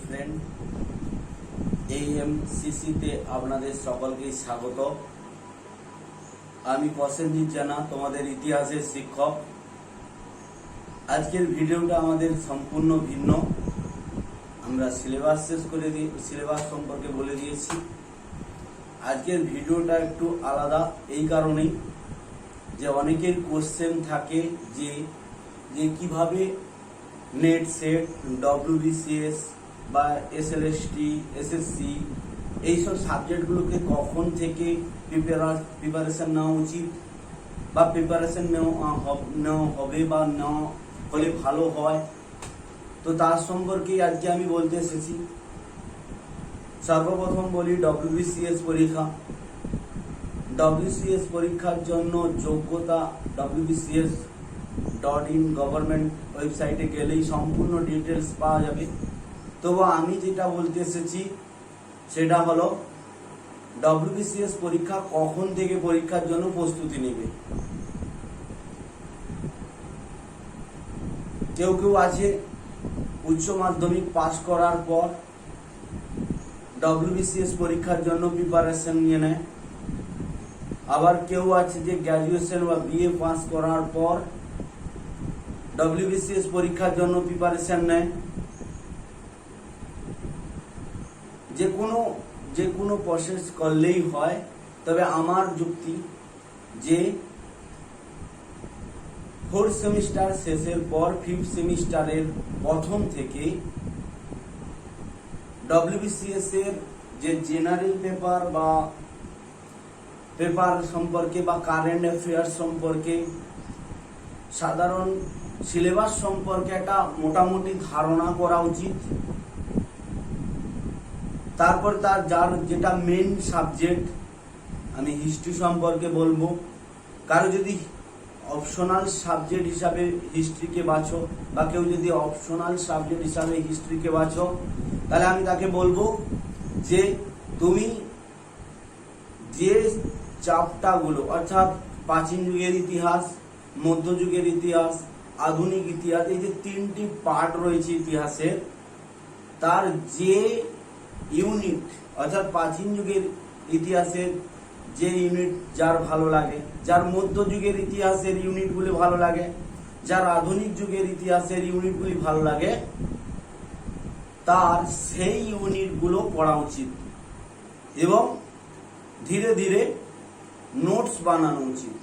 Friend, AMCC-তে আপনাদের সকলকে স্বাগত। আমি প্রসেনজিৎ জানা, তোমাদের ইতিহাসের শিক্ষক। আজকের ভিডিওটা আমাদের সম্পূর্ণ ভিন্ন। আমরা সিলেবাস শেষ করে সিলেবাস সম্পর্কে বলে দিয়েছি। আজকের ভিডিওটা একটু আলাদা এই কারণেই যে অনেকের কোশ্চেন থাকে যে কিভাবে নেট সেট, WBCS বা SLST, SSC এইসব সাবজেক্টগুলোকে কখন থেকে প্রিপারেশন নেওয়া উচিত বা প্রিপারেশন নেওয়া হবে বা নেওয়া হলে ভালো হয়। তো তার সম্পর্কে আজকে আমি বলতে এসেছি। সর্বপ্রথম বলি WBCS পরীক্ষা। WBCS পরীক্ষার জন্য যোগ্যতা WBCS.in গভর্নমেন্ট ওয়েবসাইটে গেলেই সম্পূর্ণ ডিটেলস পাওয়া যাবে। তবু আমি যেটা বলতে এসেছি সেটা হলো WBCS পরীক্ষা কখন থেকে পরীক্ষার জন্য প্রস্তুতি নেবে। কেউ কেউ আছে উচ্চ মাধ্যমিক পাস করার পর WBCS পরীক্ষার জন্য প্রিপারেশন নিয়ে নেয়। আবার কেউ আছে যে গ্র্যাজুয়েশন বা BA পাস করার পর WBCS পরীক্ষার জন্য প্রিপারেশন নেয়। যে কোনো প্রসেস করলেই হয়। তবে আমার যুক্তি যে 4th সেমিস্টার শেষের পর 5th সেমিস্টারের প্রথম থেকে WBCS এর যে জেনারেল পেপার বা পেপার সম্পর্কে বা কারেন্ট অ্যাফেয়ার্স সম্পর্কে, সাধারণ সিলেবাস সম্পর্কে একটা মোটামুটি ধারণা করা উচিত। তারপর যার যেটা মেন সাবজেক্ট, আমি হিস্ট্রি সম্পর্কে বলবো। কারো যদি অপশনাল সাবজেক্ট হিসাবে হিস্ট্রিকে বাছো বা কেউ যদি অপশনাল সাবজেক্ট হিসাবে হিস্ট্রিকে বাছো, তাহলে আমি তাকে বলবো যে তুমি যে চ্যাপ্টারগুলো অর্থাৎ প্রাচীন যুগের ইতিহাস, মধ্যযুগের ইতিহাস, আধুনিক ইতিহাস, এই যে 3টি পার্ট রয়েছে ইতিহাসের, তার যে ইউনিট অর্থাৎ প্রাচীন যুগের ইতিহাসের যে ইউনিট যার ভালো লাগে, যার মধ্যযুগের ইতিহাসের ইউনিটগুলি ভালো লাগে, যার আধুনিক যুগের ইতিহাসের ইউনিটগুলি ভালো লাগে, তার সেই ইউনিটগুলো পড়া উচিত এবং ধীরে ধীরে নোটস বানানো উচিত।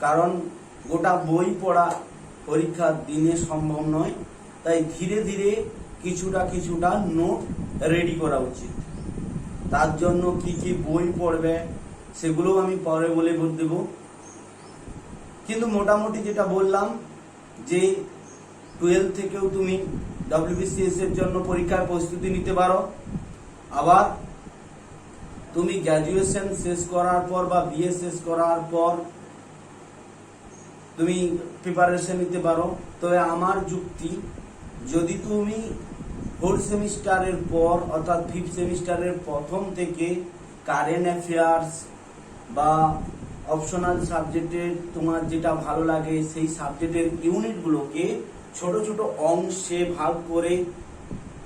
কারণ গোটা বই পড়া পরীক্ষার দিনে সম্ভব নয়, তাই ধীরে ধীরে কিছুটা নোট রেডি করা উচিত। তার জন্য কি কি বই পড়বে সেগুলো আমি পরে বলে দেব। কিন্তু মোটামুটি যেটা বললাম যে 12 থেকেও তুমি WBCS এর জন্য পরীক্ষার প্রস্তুতি নিতে পারো। আবার তুমি গ্র্যাজুয়েশন শেষ করার পর বা BA শেষ করার পর তুমি প্রিপারেশন নিতে পারো। তবে আমার যুক্তি, যদি তুমি 4th সেমিস্টারের পর অর্থাৎ 5th সেমিস্টারের প্রথম থেকে কারেন্ট অ্যাফেয়ার্স বা অপশনাল সাবজেক্টে তোমার যেটা ভালো লাগে সেই সাবজেক্টের ইউনিটগুলোকে ছোট ছোট অংশে ভাগ করে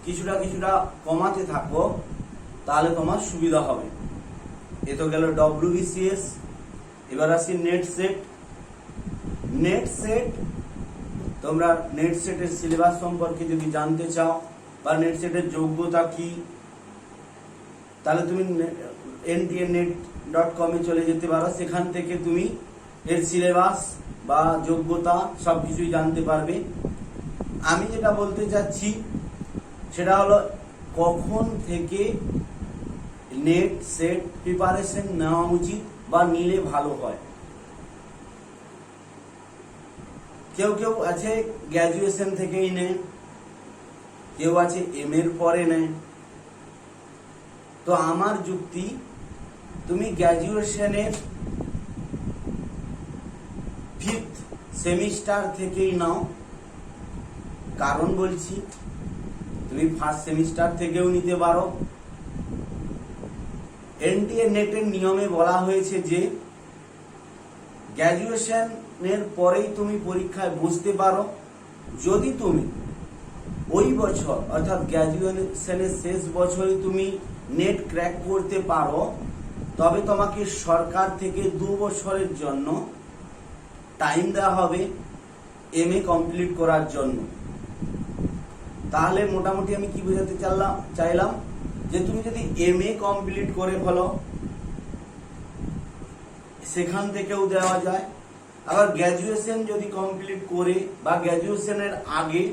কিছুটা কমাতে থাকো, তাহলে তোমার সুবিধা হবে। এ তো গেল WBCS। এবার আসি নেট সেট। তোমরা নেট সেটের সিলেবাস সম্পর্কে যদি জানতে চাও বা নেট সেটের যোগ্যতা কি, তাহলে তুমি NTAnet.com এ চলে যেতে পারো। সেখান থেকে তুমি এর সিলেবাস বা যোগ্যতা সবকিছুই জানতে পারবে। আমি যেটা বলতে চাচ্ছি সেটা হলো কখন থেকে নেট সেট প্রিপারেশন নেওয়া উচিত বা নিলে ভালো হয়। কেউ আছে গ্র্যাজুয়েশন থেকেই নেয়, কেউ আছে MA এর পরে নেয়। তো আমার যুক্তি, তুমি গ্র্যাজুয়েশনের 5th সেমিস্টার থেকেই নাও। কারণ বলছি, তুমি 1st সেমিস্টার থেকেও নিতে পারো। NTAnet এর নিয়মে বলা হয়েছে যে গ্র্যাজুয়েশনের পরেই তুমি পরীক্ষায় বসতে পারো যদি তুমি ওই বছর অর্থাৎ গ্র্যাজুয়েশনের শেষ বছরে তুমি নেট ক্র্যাক করতে পারো, তবে তোমাকে সরকার থেকে 2 বছরের জন্য টাইম দেওয়া হবে MA কমপ্লিট করার জন্য। তাহলে মোটামুটি আমি কি বোঝাতে চাইলাম যে তুমি যদি MA কমপ্লিট করে ফেলো সেখান থেকেও দেওয়া যায়। আবার গ্র্যাজুয়েশন যদি কমপ্লিট করে বা গ্র্যাজুয়েশনের আগে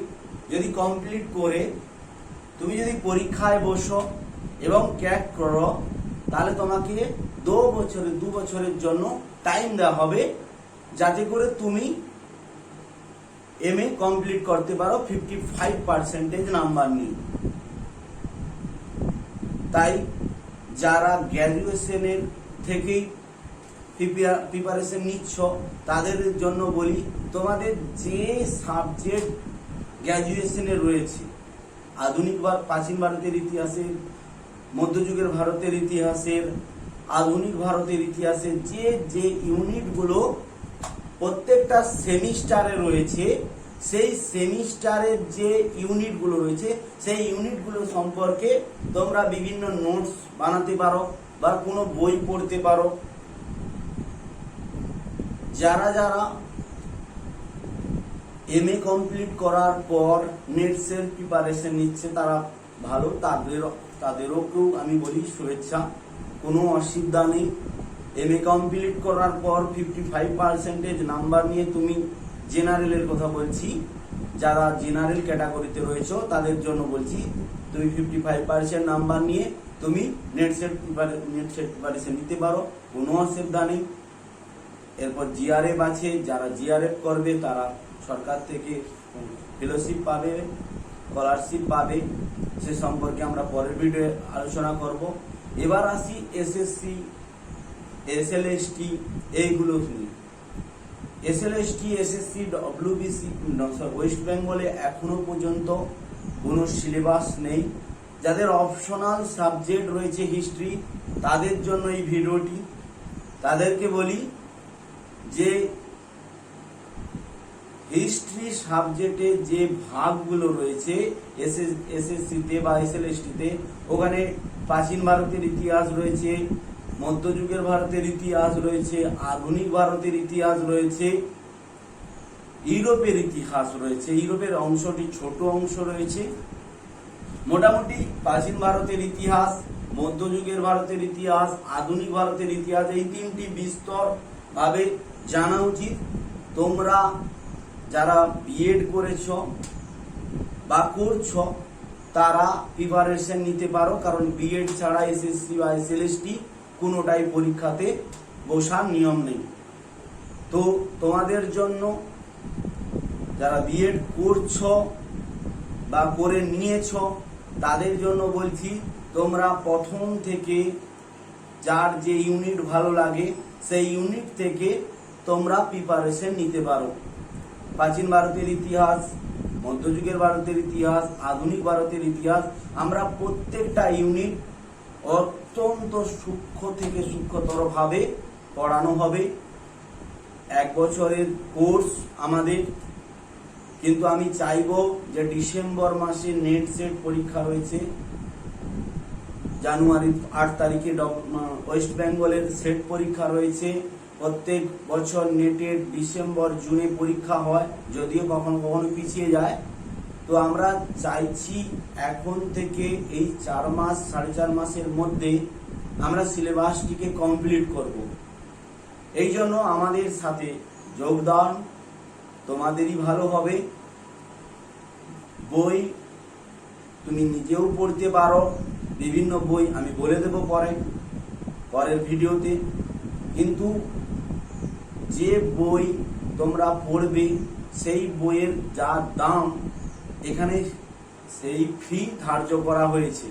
যদি কমপ্লিট করে তুমি যদি পরীক্ষায় বসো এবং ক্র্যাক করো, তাহলে তোমাকে 2 বছরের জন্য টাইম দেওয়া হবে, যাতে করে তুমি MA কমপ্লিট করতে পারো 55% নাম্বার নিয়ে। তাই যারা গ্র্যাজুয়েশনের থেকেই প্রিপারেশন নিচ্ছ তাদের জন্য বলি, তোমাদের যে সাবজেক্ট গ্র্যাজুয়েশনে রয়েছে, আধুনিক প্রাচীন ভারতের ইতিহাসের, মধ্যযুগের ভারতের ইতিহাসের, আধুনিক ভারতের ইতিহাসের যে যে ইউনিটগুলো প্রত্যেকটা সেমিস্টারে রয়েছে, সেই সেমিস্টারের যে ইউনিটগুলো রয়েছে সেই ইউনিটগুলো সম্পর্কে তোমরা বিভিন্ন নোটস বানাতে পারো বা কোনো বই পড়তে পারো। যারা যারা MA কমপ্লিট করার পর নেটসের প্রিপারেশন নিচ্ছে তারা ভালো, তাদেরকেও আমি বলি শুভেচ্ছা, কোনো অসুবিধা নেই। MA কমপ্লিট করার পর 55% নাম্বার নিয়ে তুমি, জেনারেলের কথা বলছি, যারা জেনারেল ক্যাটাগরিতে রয়েছে তাদের জন্য বলছি, তুমি 55% নাম্বার নিয়ে তুমি নেটসের প্রিপারেশন নিতে পারো, কোনো অসুবিধা নেই। এরপর GRF আছে, যারা GRF করবে তারা সরকার থেকে ফেলোশিপ পাবে, স্কলারশিপ পাবে, সে সম্পর্কে আমরা পরের ভিডিওয়ে আলোচনা করব। এবার আসি SSC, SLST এইগুলো নিয়ে। SLST, SSC, WBC, ওয়েস্ট বেঙ্গলে এখনো পর্যন্ত কোনো সিলেবাস নেই। যাদের অপশনাল সাবজেক্ট রয়েছে হিস্ট্রি, তাদের জন্য এই ভিডিওটি। তাদেরকে বলি যে হিস্ট্রি সাবজেক্টে যে ভাগগুলো রয়েছে SSC-তে বা SLST-তে, ওখানে প্রাচীন ভারতের ইতিহাস রয়েছে, মধ্যযুগের ভারতের ইতিহাস রয়েছে, আধুনিক ভারতের ইতিহাস রয়েছে, ইউরোপের ইতিহাস রয়েছে, ইউরোপের অংশটি ছোট অংশ রয়েছে। মোটামুটি প্রাচীন ভারতের ইতিহাস, মধ্যযুগের ভারতের ইতিহাস, আধুনিক ভারতের ইতিহাস, এই 3টি বিস্তর ভাবে জানা উচিত। তোমরা যারা বিএড করেছ বা করছো তারা প্রিপারেশন নিতে পারো, কারণ বিএড ছাড়া SSC বা SLST কোনোটাই পরীক্ষাতে বসার নিয়ম নেই। তো তোমাদের জন্য যারা বিএড করছো বা করে নিয়েছো তাদের জন্য বলছি, তোমরা প্রথম থেকে যার যে ইউনিট ভালো লাগে সেই ইউনিট থেকে তোমরা প্রিপারেশন নিতে পারো। প্রাচীন ভারতের ইতিহাস, মধ্যযুগের ভারতের ইতিহাস, আধুনিক ভারতের ইতিহাস, আমরা প্রত্যেকটা ইউনিট অত্যন্ত সূক্ষ্ম থেকে সূক্ষ্মতর ভাবে পড়ানো হবে। 1 বছরের কোর্স আমাদের, কিন্তু আমি চাইবো যে ডিসেম্বর মাসে নেট সেট পরীক্ষা রয়েছে, জানুয়ারি 8 তারিখে ওয়েস্ট বেঙ্গলের সেট পরীক্ষা রয়েছে। প্রত্যেক বছর নেটের ডিসেম্বর জুনে পরীক্ষা হয়, যদিও কখনো কখনো পিছিয়ে যায়। তো আমরা চাইছি এখন থেকে এই 4 মাস 4.5 মাসের মধ্যে আমরা সিলেবাসটিকে কমপ্লিট করব। এই জন্য আমাদের সাথে যোগদান, তোমাদেরই ভালো হবে। বই তুমি নিজেও পড়তে পারো, বিভিন্ন বই আমি বলে দেব পরের ভিডিওতে। কিন্তু যে বই তোমরা পড়বে সেই বইয়ের যা দাম এখানে সেই ফি ধার্য করা হয়েছে।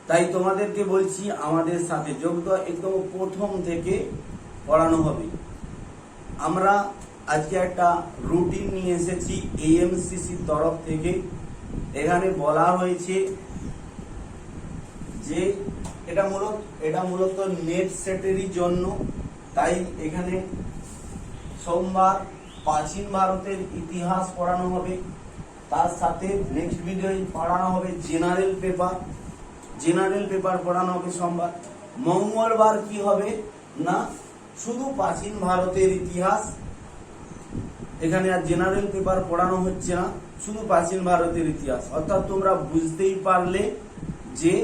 তাই তোমাদেরকে বলছি আমাদের সাথে যোগদান, একদম প্রথম থেকে পড়ানো হবে। আমরা আজকে একটা রুটিন নিয়ে এসেছি AMCC তরফ থেকে। এখানে বলা হয়েছে যে এটা মূলত নেট সেটেরই জন্য। তাই এখানে সোমবার প্রাচীন ভারতের ইতিহাস পড়ানো হবে, তার সাথে নেক্সট ভিডিও পড়ানো হবে জেনারেল পেপার। জেনারেল পেপার পড়ানো হবে সোমবার। মঙ্গলবার কি হবে না শুধু প্রাচীন ভারতের ইতিহাস, এখানে আর জেনারেল পেপার পড়ানো হচ্ছে না, শুধু প্রাচীন ভারতের ইতিহাস। অর্থাৎ তোমরা বুঝতেই পারলে যে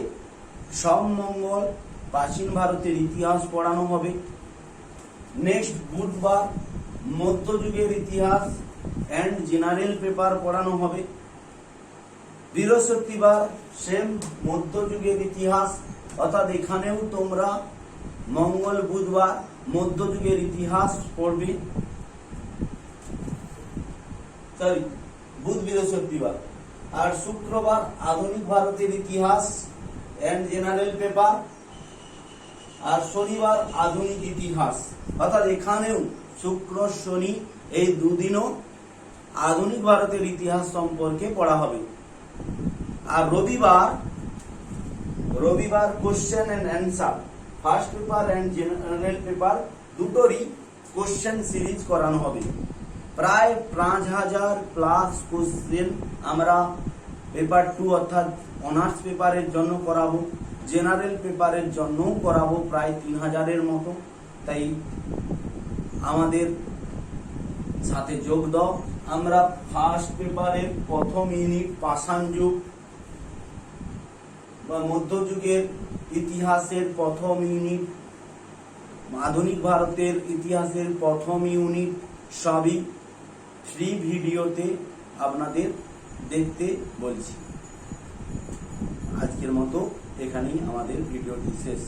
সব মঙ্গল প্রাচীন ভারতের ইতিহাস পড়ানো হবে। নেক্সট বুধবার মধ্যযুগের ইতিহাস এন্ড জেনারেল পেপার পড়ানো হবে। বৃহস্পতিবার সেম মধ্যযুগের ইতিহাস, অর্থাৎ এখানেও তোমরা মঙ্গল বুধবার মধ্যযুগের ইতিহাস পড়বে, সরি বুধ বৃহস্পতিবার। আর শুক্রবার আধুনিক ভারতের ইতিহাস এন্ড জেনারেল পেপার, আর শনিবার আধুনিক ইতিহাস। অর্থাৎ এখানেও শুক্র শনি এই দুদিনও আধুনিক ভারতের ইতিহাস সম্পর্কে পড়া হবে। আর রবিবার question and answer, first paper and general paper দুটোরই কোশ্চেন সিরিজ করানো হবে। প্রায় 5000 প্লাস কোশ্চেন আমরা পেপার 2 অর্থাৎ অনার্স পেপারের জন্য করাবো, জেনারেল পেপারের জন্যও করাবো প্রায় 3000-এর মতো। তাই আমাদের সাথে যোগ দাও। আমরা ফার্স্ট পেপারের প্রথম ইউনিট পাষাণ যুগ বা মধ্যযুগের ইতিহাসের প্রথম ইউনিট, আধুনিক ভারতের ইতিহাসের প্রথম ইউনিট সবই ফ্রি ভিডিওতে আপনাদের দেখতে বলছি। আজকের মতো এখানেই আমাদের ভিডিওটি শেষ।